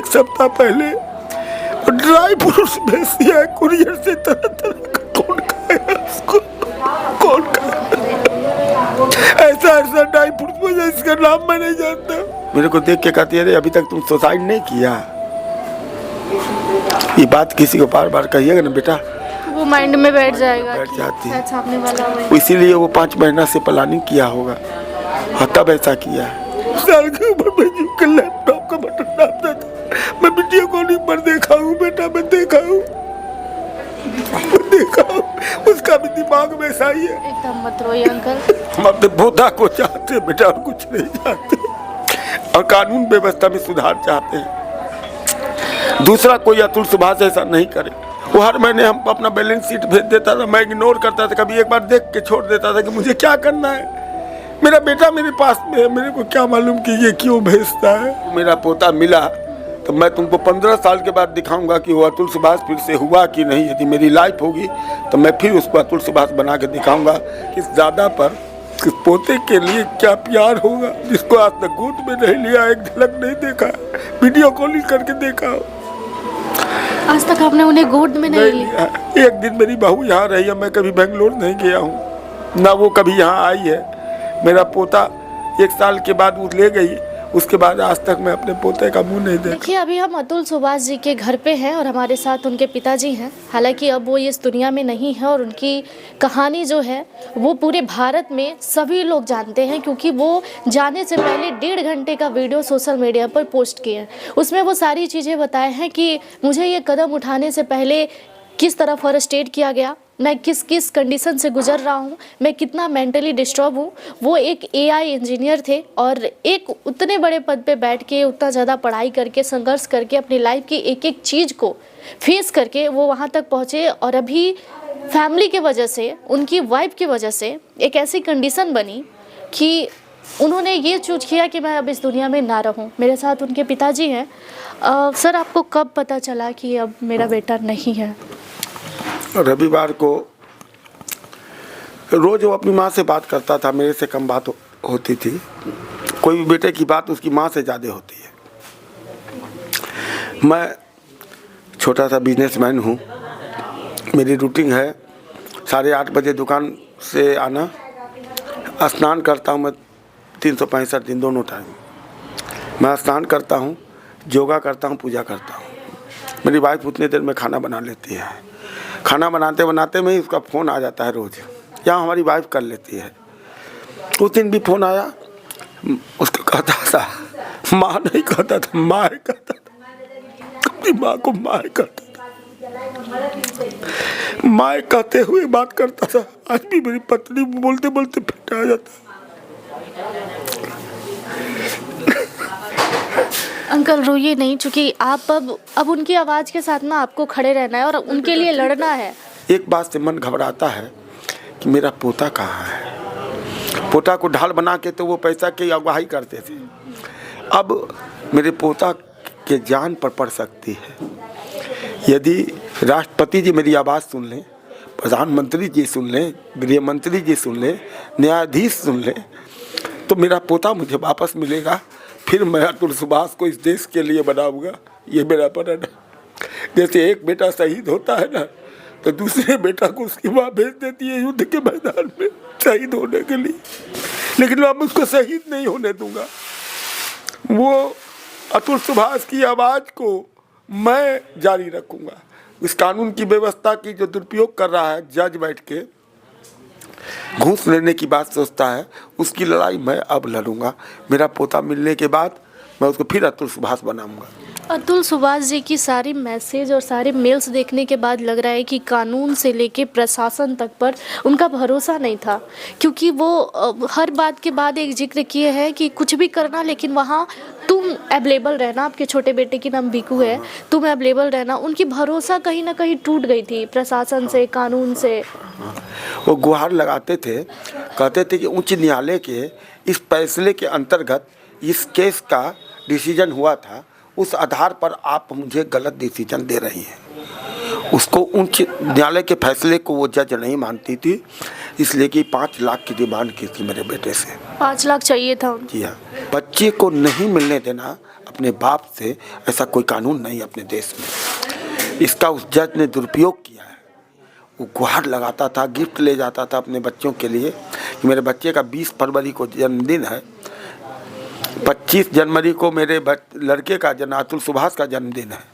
सप्ताह पहले dry fruits भेज दिया है कुरियर से, तरह तरह का। कौन खाएगा उसको, कौन खाएगा? ऐसा ड्राई फ्रूट मुझे इसका नाम मैं नहीं जानता। मेरे को देख के कहती है, अरे अभी तक तुम सुसाइड नहीं किया? ये बात किसी को बार बार कहिएगा ना बेटा, वो माइंड में बैठ जाएगा, बैठ जाती है। सामने वाला हो। इसीलिए वो 5 महीना से प्लानिंग किया होगा और तब ऐसा किया है। साल के ऊपर मैं जीव के लैपटॉप का बटन दाबता था, मैं वीडियो कॉलिंग पर देखा हूँ बेटा, मैं देखा हूँ, उसका भी दिमाग में ऐसा ही है। एकदम मत रोइए अंकल। हम अपने पोता को चाहते हैं बेटा, और कुछ नहीं चाहते, और कानून व्यवस्था में सुधार चाहते हैं। दूसरा कोई अतुल सुभाष ऐसा नहीं करे। वो हर महीने हम अपना बैलेंस शीट भेज देता था, मैं इग्नोर करता था, कभी एक बार देख के छोड़ देता था कि मुझे क्या करना है, मेरा बेटा मेरे पास में है, मेरे को क्या मालूम कि ये क्यों भेजता है। मेरा पोता मिला तो मैं तुमको 15 साल के बाद दिखाऊंगा कि वो अतुल सुभाष फिर से हुआ कि नहीं। यदि मेरी लाइफ होगी तो मैं फिर उसको अतुल सुभाष बना के दिखाऊंगा कि ज़्यादा पर कि पोते के लिए क्या प्यार होगा, जिसको आज तक गोद में नहीं लिया, एक झलक नहीं देखा, वीडियो कॉलिंग करके देखा। आज तक आपने उन्हें गोद में नहीं लिया? एक दिन मेरी बहू यहाँ रही है, मैं कभी बेंगलोर नहीं गया हूँ, ना वो कभी यहाँ आई है। मेरा पोता 1 साल के बाद वो ले गई, उसके बाद आज तक मैं अपने पोते का मुंह नहीं देखा। देखिए, अभी हम अतुल सुभाष जी के घर पे हैं और हमारे साथ उनके पिताजी हैं। हालांकि अब वो इस दुनिया में नहीं है और उनकी कहानी जो है वो पूरे भारत में सभी लोग जानते हैं, क्योंकि वो जाने से पहले 1.5 घंटे का वीडियो सोशल मीडिया पर पोस्ट किए हैं। उसमें वो सारी चीज़ें बताए हैं कि मुझे ये कदम उठाने से पहले किस तरह फर्स्ट एड किया गया, मैं किस किस कंडीशन से गुजर रहा हूँ, मैं कितना मेंटली डिस्टर्ब हूँ। वो एक एआई इंजीनियर थे और एक उतने बड़े पद पे बैठ के उतना ज़्यादा पढ़ाई करके संघर्ष करके अपनी लाइफ की एक एक चीज़ को फेस करके वो वहाँ तक पहुँचे। और अभी फैमिली के वजह से, उनकी वाइफ की वजह से एक ऐसी कंडीशन बनी कि उन्होंने ये चूज किया कि मैं अब इस दुनिया में ना रहूं। मेरे साथ उनके पिताजी हैं। सर, आपको कब पता चला कि अब मेरा बेटा नहीं है? रविवार को रोज वो अपनी माँ से बात करता था, मेरे से कम बात होती थी। कोई भी बेटे की बात उसकी माँ से ज़्यादा होती है। मैं छोटा सा बिजनेसमैन हूँ, मेरी रूटीन है 8:30 बजे दुकान से आना, स्नान करता हूँ मैं 365 दिन दोनों टाइम। मैं स्नान करता हूँ, योगा करता हूँ, पूजा करता हूँ। मेरी वाइफ उतने देर में खाना बना लेती है। खाना बनाते बनाते में ही उसका फ़ोन आ जाता है रोज़, या हमारी वाइफ कर लेती है। उस दिन भी फ़ोन आया, उसको कहता था, माँ नहीं कहता था, माँ कहता था, अपनी माँ को माँ कहता था, माँ कहते हुए बात करता था। आज भी मेरी पत्नी बोलते बोलते फिट आ जाता। अंकल रोइए नहीं, चूँकि आप अब उनकी आवाज़ के साथ ना आपको खड़े रहना है और उनके लिए लड़ना है। एक बात से मन घबराता है कि मेरा पोता कहाँ है। पोता को ढाल बना के तो वो पैसा की अगुवाई करते थे, अब मेरे पोता के जान पर पड़ सकती है। यदि राष्ट्रपति जी मेरी आवाज़ सुन लें, प्रधानमंत्री जी सुन लें, गृह मंत्री जी सुन लें, न्यायाधीश सुन लें, तो मेरा पोता मुझे वापस मिलेगा। फिर मैं अतुल सुभाष को इस देश के लिए बनाऊंगा। ये मेरा प्रण है। जैसे एक बेटा शहीद होता है ना, तो दूसरे बेटा को उसकी माँ भेज देती है युद्ध के मैदान में शहीद होने के लिए, लेकिन मैं उसको शहीद नहीं होने दूंगा। वो अतुल सुभाष की आवाज़ को मैं जारी रखूंगा। इस कानून की व्यवस्था की जो दुरुपयोग कर रहा है, जज बैठ के घूस लेने की बात सोचता है, उसकी लड़ाई मैं अब लड़ूंगा। मेरा पोता मिलने के बाद मैं उसको फिर अतुल सुभाष बनाऊंगा। अतुल सुभाष जी की सारी मैसेज और सारे मेल्स देखने के बाद लग रहा है कि कानून से लेके प्रशासन तक पर उनका भरोसा नहीं था, क्योंकि वो हर बात के बाद एक जिक्र किए हैं कि कुछ भी करना, लेकिन वहाँ तुम अवेलेबल रहना। आपके छोटे बेटे की नाम बीकू है, तुम अवेलेबल रहना। उनकी भरोसा कहीं ना कहीं टूट गई थी प्रशासन से, कानून से। वो गुहार लगाते थे, कहते थे कि उच्च न्यायालय के इस फैसले के अंतर्गत इस केस का डिसीजन हुआ था, उस आधार पर आप मुझे गलत डिसीजन दे रही हैं। उसको उच्च न्यायालय के फैसले को वो जज नहीं मानती थी, इसलिए कि 5 लाख की डिमांड की थी मेरे बेटे से। 5 लाख चाहिए था। जी हाँ, बच्चे को नहीं मिलने देना अपने बाप से, ऐसा कोई कानून नहीं अपने देश में। इसका उस जज ने दुरुपयोग किया है। वो गुहार लगाता था, गिफ्ट ले जाता था अपने बच्चों के लिए कि मेरे बच्चे का 20 फरवरी को जन्मदिन है, 25 जनवरी को मेरे लड़के का अतुल सुभाष का जन्मदिन है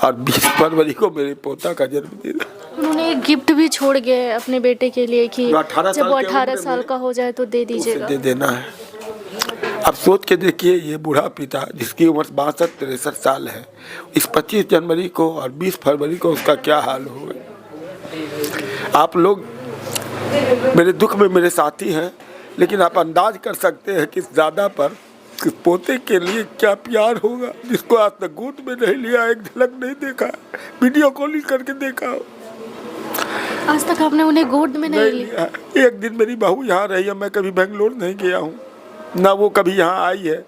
और 20 फरवरी को मेरे पोता का जन्मदिन है। उन्होंने एक गिफ्ट भी छोड़ गए अपने बेटे के लिए कि जब वो 18 साल का हो जाए तो दे दीजिएगा, दे देना है। अब सोच के देखिए, ये बूढ़ा पिता जिसकी उम्र 62-63 साल है, इस 25 जनवरी को और 20 फरवरी को उसका क्या हाल होगा। आप लोग मेरे दुख में मेरे साथी हैं, लेकिन आप अंदाज कर सकते हैं कि ज़्यादा पर कि पोते के लिए क्या प्यार होगा, जिसको आज तक गोद में नहीं लिया, एक झलक नहीं देखा, वीडियो कॉलिंग करके देखा हो। आज तक आपने उन्हें गोद में नहीं लिया। एक दिन मेरी बहू यहाँ रही है, मैं कभी बेंगलोर नहीं गया हूँ, ना वो कभी यहाँ आई है।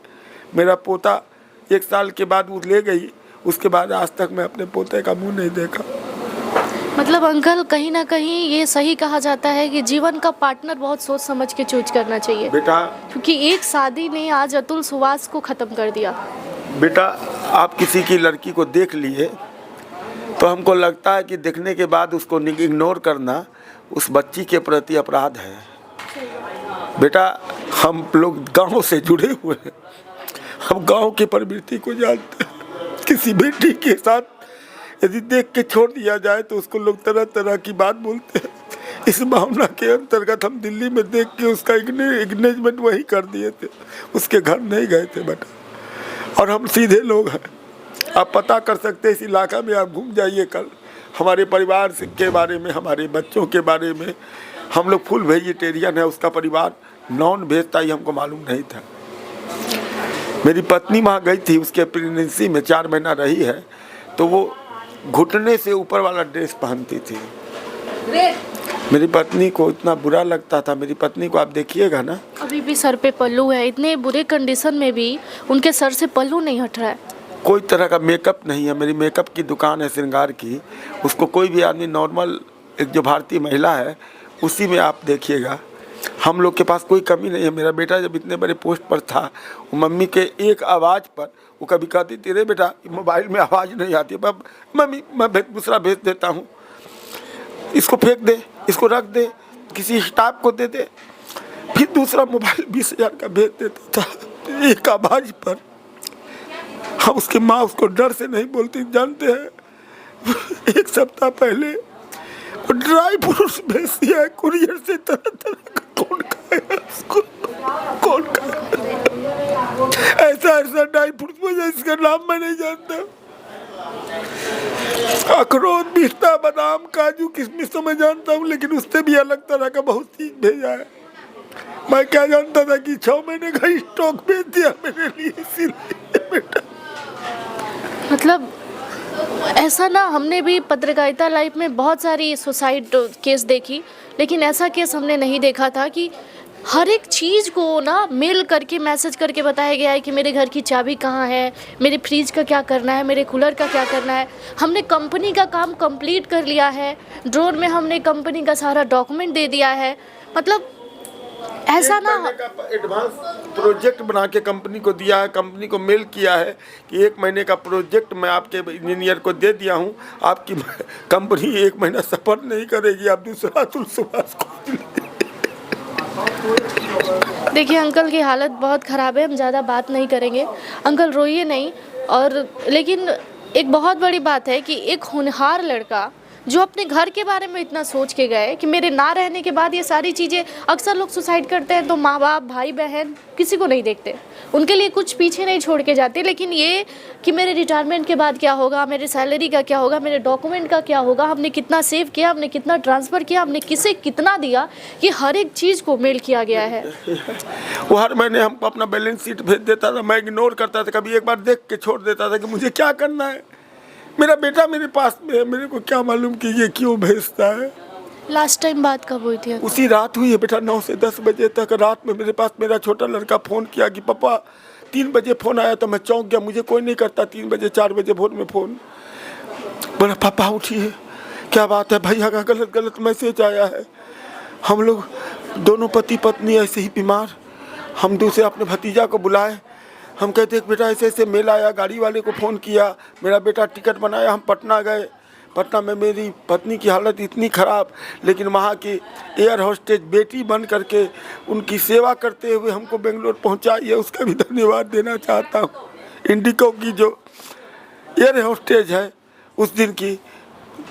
मेरा पोता 1 साल के बाद वो ले गई, उसके बाद आज तक मैं अपने पोते का मुंह नहीं देखा। मतलब अंकल, कहीं ना कहीं ये सही कहा जाता है कि जीवन का पार्टनर बहुत सोच समझ के चूज करना चाहिए बेटा, क्योंकि एक शादी ने आज अतुल सुभाष को ख़त्म कर दिया। बेटा, आप किसी की लड़की को देख लिए तो हमको लगता है कि देखने के बाद उसको इग्नोर करना उस बच्ची के प्रति अपराध है। बेटा, हम लोग गांव से जुड़े हुए हैं, हम गांव की प्रवृत्ति को जानते हैं। किसी बेटी के साथ यदि देख के छोड़ दिया जाए तो उसको लोग तरह तरह की बात बोलते हैं। इस भावना के अंतर्गत हम दिल्ली में देख के उसका एंगेजमेंट वही कर दिए थे, उसके घर नहीं गए थे बेटा। और हम सीधे लोग हैं, आप पता कर सकते हैं, इस इलाका में आप घूम जाइए कल, हमारे परिवार के बारे में, हमारे बच्चों के बारे में। हम लोग फुल वेजिटेरियन है, उसका परिवार नॉन वेज था, ये हमको मालूम नहीं था। मेरी पत्नी वहाँ गई थी, उसके प्रेगनेंसी में 4 महीना रही है, तो वो घुटने से ऊपर वाला ड्रेस पहनती थी। मेरी पत्नी को इतना बुरा लगता था। मेरी पत्नी को आप देखिएगा ना, अभी भी सर पे पल्लू है, इतने बुरे कंडीशन में भी उनके सर से पल्लू नहीं हट रहा है। कोई तरह का मेकअप नहीं है। मेरी मेकअप की दुकान है श्रृंगार की, उसको कोई भी आदमी नॉर्मल, एक जो भारतीय महिला है उसी में आप देखिएगा। हम लोग के पास कोई कमी नहीं है। मेरा बेटा जब इतने बड़े पोस्ट पर था, वो मम्मी के एक आवाज़ पर वो कभी कहती थी, रे बेटा मोबाइल में आवाज़ नहीं आती, मम्मी मैं दूसरा भेज देता हूँ, इसको फेंक दे, इसको रख दे, किसी स्टाफ को दे दे। फिर दूसरा मोबाइल 20,000 का भेज देता था एक आवाज़ पर। हम उसकी माँ उसको डर से नहीं बोलती, जानते हैं 1 सप्ताह पहले वो ड्राई फ्रूट्स भेज दिया है कुरियर से, तरह तरह का। कौन खाएगा उसको, कौन खाएगा? ऐसा ड्राई फ्रूट्स मुझे इसका नाम मैं नहीं जानता। अखरोट, पिस्ता, बादाम, काजू, किशमिश तो मैं जानता हूँ, लेकिन उससे भी अलग तरह का बहुत चीज भेजा है। मैं क्या जानता था कि 6 महीने का स्टॉक भेज दिया मेरे लिए, इसीलिए बेटा। मतलब ऐसा ना, हमने भी पत्रकारिता लाइफ में बहुत सारी सुसाइड केस देखी, लेकिन ऐसा केस हमने नहीं देखा था कि हर एक चीज़ को ना मेल करके, मैसेज करके बताया गया है कि मेरे घर की चाबी कहाँ है, मेरे फ्रिज का क्या करना है, मेरे कूलर का क्या करना है। हमने कंपनी का काम कंप्लीट कर लिया है, ड्रोन में हमने कंपनी का सारा डॉक्यूमेंट दे दिया है। मतलब ऐसा ना, एडवांस प्रोजेक्ट बना के कंपनी को दिया है, कंपनी को मेल किया है कि 1 महीने का प्रोजेक्ट मैं आपके इंजीनियर को दे दिया हूँ, आपकी कंपनी 1 महीना सपोर्ट नहीं करेगी, आप दूसरा अतुल सुभाष को। देखिए अंकल की हालत बहुत ख़राब है, हम ज़्यादा बात नहीं करेंगे, अंकल रोइए नहीं। और लेकिन एक बहुत बड़ी बात है कि एक होनहार लड़का जो अपने घर के बारे में इतना सोच के गए कि मेरे ना रहने के बाद ये सारी चीज़ें, अक्सर लोग सुसाइड करते हैं तो माँ बाप, भाई बहन किसी को नहीं देखते, उनके लिए कुछ पीछे नहीं छोड़ के जाते। लेकिन ये कि मेरे रिटायरमेंट के बाद क्या होगा, मेरे सैलरी का क्या होगा, मेरे डॉक्यूमेंट का क्या होगा, हमने कितना सेव किया, हमने कितना ट्रांसफ़र किया, हमने किसे कितना दिया, ये हर एक चीज़ को मेल किया गया है। वो हर महीने हमको अपना बैलेंस शीट भेज देता था, मैं इग्नोर करता था, कभी एक बार देख के छोड़ देता था कि मुझे क्या करना है, मेरा बेटा मेरे पास में है, मेरे को क्या मालूम कि ये क्यों भेजता है। लास्ट टाइम बात कब हुई थी? उसी रात हुई है बेटा, 9 से 10 बजे तक। रात में मेरे पास मेरा छोटा लड़का फ़ोन किया कि पापा 3 बजे फ़ोन आया, तो मैं चौंक गया, मुझे कोई नहीं करता 3 बजे 4 बजे भोर में फ़ोन। बोला पापा उठिए, क्या बात है, भैया का गलत मैसेज आया है, हम लोग दोनों पति पत्नी ऐसे ही बीमार, हम दूसरे अपने भतीजा को बुलाए, हम कहते हैं बेटा ऐसे ऐसे मेला आया, गाड़ी वाले को फ़ोन किया, मेरा बेटा टिकट बनाया, हम पटना गए। पटना में मेरी पत्नी की हालत इतनी ख़राब, लेकिन वहाँ की एयर होस्टेज बेटी बन करके उनकी सेवा करते हुए हमको बेंगलोर पहुँचाई है, उसका भी धन्यवाद देना चाहता हूँ। इंडिको की जो एयर होस्टेज है उस दिन की,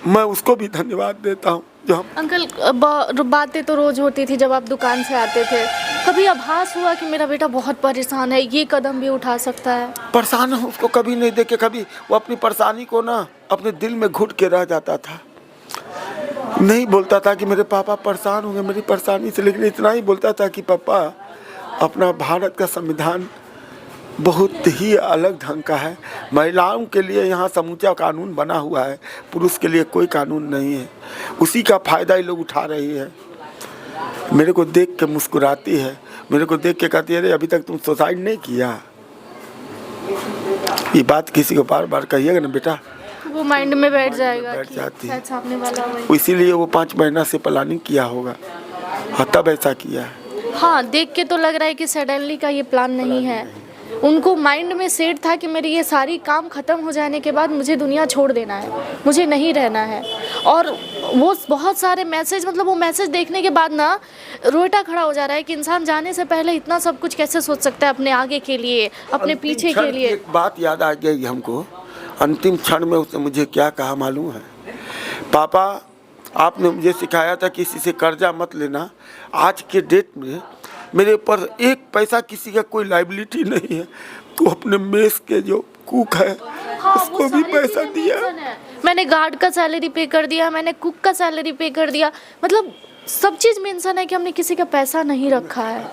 मैं उसको भी धन्यवाद देता हूँ। जो हम अंकल बातें तो रोज़ होती थी जब आप दुकान से आते थे, कभी आभास हुआ कि मेरा बेटा बहुत परेशान है, ये कदम भी उठा सकता है? परेशान हूँ, उसको कभी नहीं देखे, कभी वो अपनी परेशानी को ना अपने दिल में घुट के रह जाता था, नहीं बोलता था कि मेरे पापा परेशान होंगे मेरी परेशानी से, लेकिन इतना ही बोलता था कि पापा अपना भारत का संविधान बहुत ही अलग ढंग का है, महिलाओं के लिए यहाँ समूचा कानून बना हुआ है, पुरुष के लिए कोई कानून नहीं है, उसी का फ़ायदा ये लोग उठा रही है। मेरे को देख के मुस्कुराती है, मेरे को देख के कहती है अरे अभी तक तुम सुसाइड नहीं किया। ये बात किसी को बार बार कहिएगा ना बेटा, वो माइंड में बैठ जाएगा, बैठ जाती है। सामने वाला हो। इसीलिए वो 5 महीना से प्लानिंग किया होगा और तब ऐसा किया है। हाँ, देख के तो लग रहा है कि सडनली का ये प्लान नहीं है। उनको माइंड में सेट था कि मेरी ये सारी काम ख़त्म हो जाने के बाद मुझे दुनिया छोड़ देना है, मुझे नहीं रहना है। और वो बहुत सारे मैसेज, मतलब वो मैसेज देखने के बाद ना रोटा खड़ा हो जा रहा है कि इंसान जाने से पहले इतना सब कुछ कैसे सोच सकता है अपने आगे के लिए, अपने पीछे के लिए। एक बात याद आ गई हमको, अंतिम क्षण में उसने मुझे क्या कहा मालूम है? पापा आपने मुझे सिखाया था किसी से कर्जा मत लेना, आज के डेट में मेरे ऊपर 1 पैसा किसी का कोई लाइबिलिटी नहीं है, तो अपने मेस के जो कुक है उसको भी पैसा दिया। मैंने गार्ड का सैलरी पे कर दिया, मैंने कुक का सैलरी पे कर दिया, मतलब सब चीज़ मेंशन है कि हमने किसी का पैसा नहीं रखा है,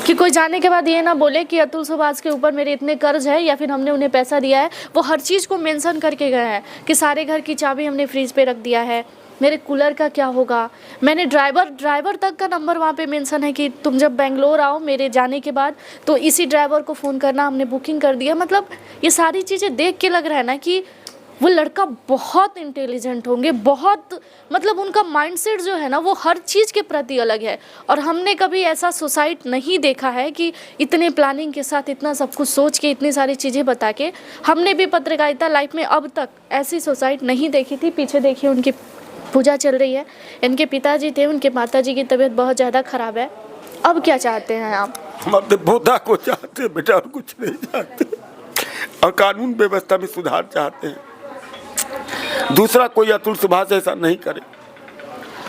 कि कोई जाने के बाद ये ना बोले कि अतुल सुभाष के ऊपर मेरे इतने कर्ज है या फिर हमने उन्हें पैसा दिया है। वो हर चीज़ को मेंशन करके गए हैं कि सारे घर की चाबी हमने फ्रिज पे रख दिया है, मेरे कूलर का क्या होगा। मैंने ड्राइवर तक का नंबर वहाँ पे मेंशन है कि तुम जब बेंगलोर आओ मेरे जाने के बाद तो इसी ड्राइवर को फ़ोन करना, हमने बुकिंग कर दिया। मतलब ये सारी चीज़ें देख के लग रहा है ना कि वो लड़का बहुत इंटेलिजेंट होंगे, बहुत, मतलब उनका माइंडसेट जो है ना वो हर चीज़ के प्रति अलग है। और हमने कभी ऐसा सोसाइटी नहीं देखा है कि इतने प्लानिंग के साथ इतना सब कुछ सोच के इतनी सारी चीज़ें बता के। हमने भी पत्रकारिता लाइफ में अब तक ऐसी सोसाइटी नहीं देखी थी। पीछे देखिए उनकी पूजा चल रही है, इनके पिताजी थे, उनके माताजी की तबीयत बहुत ज़्यादा ख़राब है। अब क्या चाहते हैं आप? हम अपने पोता को चाहते हैं बेटा, और कुछ नहीं चाहते, और कानून व्यवस्था में सुधार चाहते हैं। दूसरा कोई अतुल सुभाष ऐसा नहीं करे।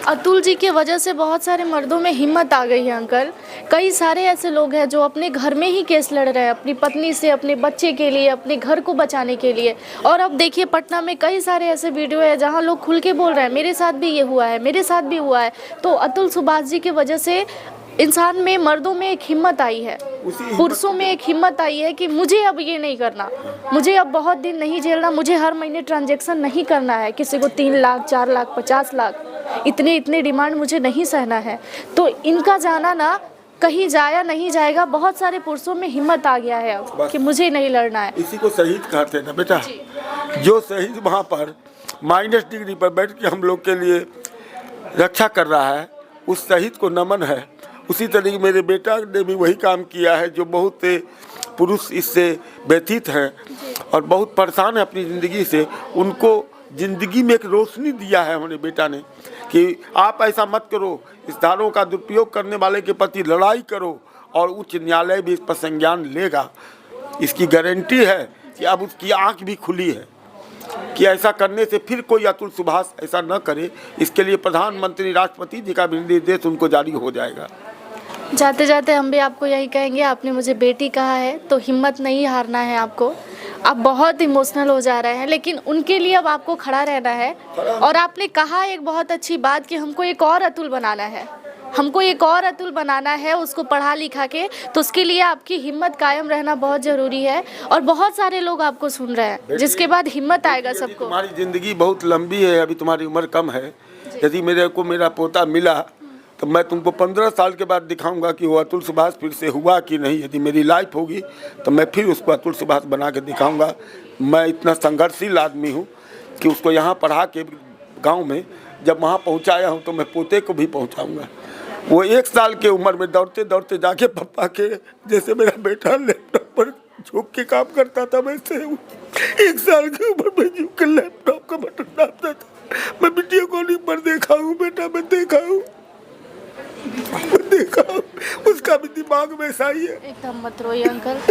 अतुल जी की वजह से बहुत सारे मर्दों में हिम्मत आ गई है अंकल। कई सारे ऐसे लोग हैं जो अपने घर में ही केस लड़ रहे हैं, अपनी पत्नी से, अपने बच्चे के लिए, अपने घर को बचाने के लिए। और अब देखिए पटना में कई सारे ऐसे वीडियो है जहां लोग खुल के बोल रहे हैं मेरे साथ भी ये हुआ है, मेरे साथ भी हुआ है। तो अतुल सुभाष जी की वजह से इंसान में, मर्दों में एक हिम्मत आई है, पुरुषों में एक हिम्मत आई है कि मुझे अब ये नहीं करना, मुझे अब बहुत दिन नहीं झेलना, मुझे हर महीने ट्रांजैक्शन नहीं करना है, किसी को 3 लाख 4 लाख 50 लाख इतने डिमांड मुझे नहीं सहना है। तो इनका जाना ना कहीं जाया नहीं जाएगा। बहुत सारे पुरुषों में हिम्मत आ गया है अब कि मुझे नहीं लड़ना है। इसी को शहीद कहते हैं ना बेटा, जो शहीद वहाँ पर माइनस डिग्री पर बैठ के हम लोग के लिए रक्षा कर रहा है, उस शहीद को नमन है। उसी तरीके मेरे बेटा ने भी वही काम किया है, जो बहुत पुरुष इससे व्यथित हैं और बहुत परेशान है अपनी ज़िंदगी से। उनको ज़िंदगी में एक रोशनी दिया है हमारे बेटा ने कि आप ऐसा मत करो, इस धारों का दुरुपयोग करने वाले के प्रति लड़ाई करो, और उच्च न्यायालय भी इस पर संज्ञान लेगा। इसकी गारंटी है कि अब उसकी आँख भी खुली है कि ऐसा करने से फिर कोई अतुल सुभाष ऐसा न करे। इसके लिए प्रधानमंत्री, राष्ट्रपति जी का भी निर्देश उनको जारी हो जाएगा। जाते जाते हम भी आपको यही कहेंगे, आपने मुझे बेटी कहा है तो हिम्मत नहीं हारना है आपको। आप बहुत इमोशनल हो जा रहे हैं, लेकिन उनके लिए अब आपको खड़ा रहना है। और आपने कहा एक बहुत अच्छी बात कि हमको एक और अतुल बनाना है, हमको एक और अतुल बनाना है, उसको पढ़ा लिखा के। तो उसके लिए आपकी हिम्मत कायम रहना बहुत ज़रूरी है। और बहुत सारे लोग आपको सुन रहे हैं, जिसके बाद हिम्मत आएगा सबको। तुम्हारी ज़िंदगी बहुत लंबी है, अभी तुम्हारी उम्र कम है। यदि मेरे को मेरा पोता मिला तो मैं तुमको 15 साल के बाद दिखाऊंगा कि वो अतुल सुभाष फिर से हुआ कि नहीं। यदि मेरी लाइफ होगी तो मैं फिर उसको अतुल सुभाष बना के दिखाऊंगा। मैं इतना संघर्षशील आदमी हूँ कि उसको यहाँ पढ़ा के गांव में जब वहाँ पहुँचाया हूँ तो मैं पोते को भी पहुँचाऊँगा। वो 1 साल की उम्र में दौड़ते दौड़ते जाके पापा के, जैसे मेरा बेटा लैपटॉप पर झुक के काम करता था वैसे 1 साल की उम्र में झुक के लैपटॉप का बटन दाबता था। मैं वीडियो कॉलिंग पर देखा हूँ बेटा, मैं देखा हूँ, उसका भी दिमाग वैसा ही है। एकदम मत रोइए अंकल।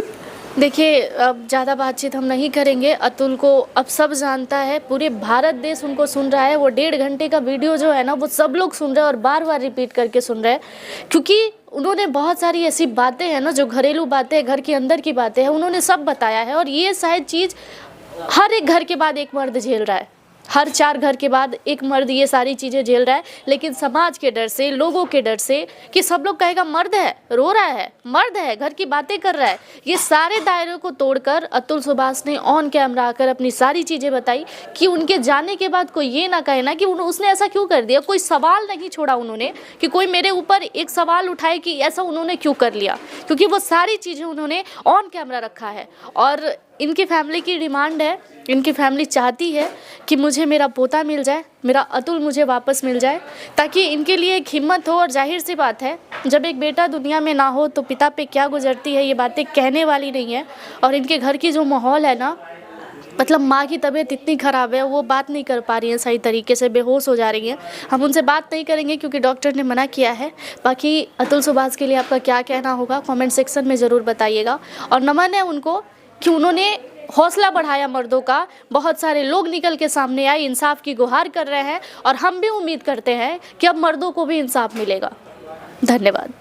देखिए, अब ज़्यादा बातचीत हम नहीं करेंगे। अतुल को अब सब जानता है, पूरे भारत देश उनको सुन रहा है। वो 1.5 घंटे का वीडियो जो है ना, वो सब लोग सुन रहे हैं और बार बार रिपीट करके सुन रहे हैं, क्योंकि उन्होंने बहुत सारी ऐसी बातें हैं ना, जो घरेलू बातें, घर के अंदर की बातें हैं, उन्होंने सब बताया है। और ये शायद चीज़ हर एक घर के बाद एक मर्द झेल रहा है, हर 4 घर के बाद एक मर्द ये सारी चीज़ें झेल रहा है। लेकिन समाज के डर से, लोगों के डर से कि सब लोग कहेगा मर्द है, रो रहा है, मर्द है, घर की बातें कर रहा है, ये सारे दायरों को तोड़कर अतुल सुभाष ने ऑन कैमरा आकर अपनी सारी चीज़ें बताई कि उनके जाने के बाद कोई ये ना कहे ना कि उसने ऐसा क्यों कर दिया। कोई सवाल नहीं छोड़ा उन्होंने कि कोई मेरे ऊपर एक सवाल उठाए कि ऐसा उन्होंने क्यों कर लिया, क्योंकि वो सारी चीज़ें उन्होंने ऑन कैमरा रखा है। और इनकी फैमिली की डिमांड है, इनकी फैमिली चाहती है कि मुझे मेरा पोता मिल जाए, मेरा अतुल मुझे वापस मिल जाए, ताकि इनके लिए एक हिम्मत हो। और जाहिर सी बात है, जब एक बेटा दुनिया में ना हो तो पिता पे क्या गुजरती है, ये बातें कहने वाली नहीं है। और इनके घर की जो माहौल है ना, मतलब माँ की तबीयत इतनी ख़राब है, वो बात नहीं कर पा रही हैं सही तरीके से, बेहोश हो जा रही हैं। हम उनसे बात नहीं करेंगे क्योंकि डॉक्टर ने मना किया है। बाकी अतुल सुभाष के लिए आपका क्या कहना होगा कमेंट सेक्शन में ज़रूर बताइएगा। और नमन है उनको कि उन्होंने हौसला बढ़ाया मर्दों का। बहुत सारे लोग निकल के सामने आए, इंसाफ की गुहार कर रहे हैं, और हम भी उम्मीद करते हैं कि अब मर्दों को भी इंसाफ मिलेगा। धन्यवाद।